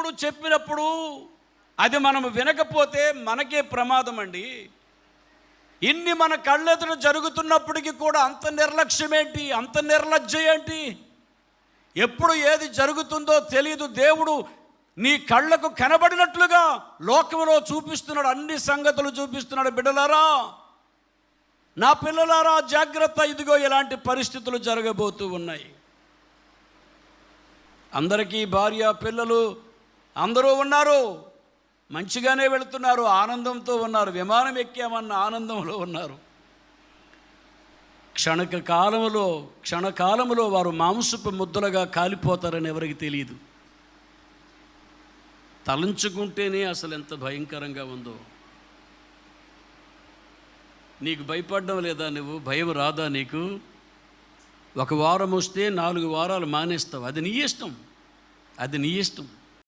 దేవుడు చెప్పినప్పుడు అది మనం వినకపోతే మనకే ప్రమాదం అండి. ఇన్ని మన కళ్ళెదుట జరుగుతున్నప్పటికీ కూడా అంత నిర్లక్ష్యం ఏంటి, అంత నిర్లజ్జ ఏంటి? ఎప్పుడు ఏది జరుగుతుందో తెలియదు. దేవుడు నీ కళ్ళకు కనబడినట్లుగా లోకంలో చూపిస్తున్నాడు, అన్ని సంగతులు చూపిస్తున్నాడు. బిడ్డలారా, నా పిల్లలారా జాగ్రత్త, ఇదిగో ఇలాంటి పరిస్థితులు జరగబోతూ ఉన్నాయి. అందరికీ భార్య పిల్లలు అందరూ ఉన్నారు, మంచిగానే వెళుతున్నారు, ఆనందంతో ఉన్నారు, విమానం ఎక్కామన్న ఆనందంలో ఉన్నారు. క్షణకాలములో వారు మాంసపు ముద్దలుగా కాలిపోతారని ఎవరికి తెలియదు. తలంచుకుంటేనే అసలు ఎంత భయంకరంగా ఉందో. నీకు భయపడడం లేదా? నువ్వు భయం రాదా నీకు? ఒక వారం వస్తే 4 వారాలు మానేస్తావు. అది నీ ఇష్టం.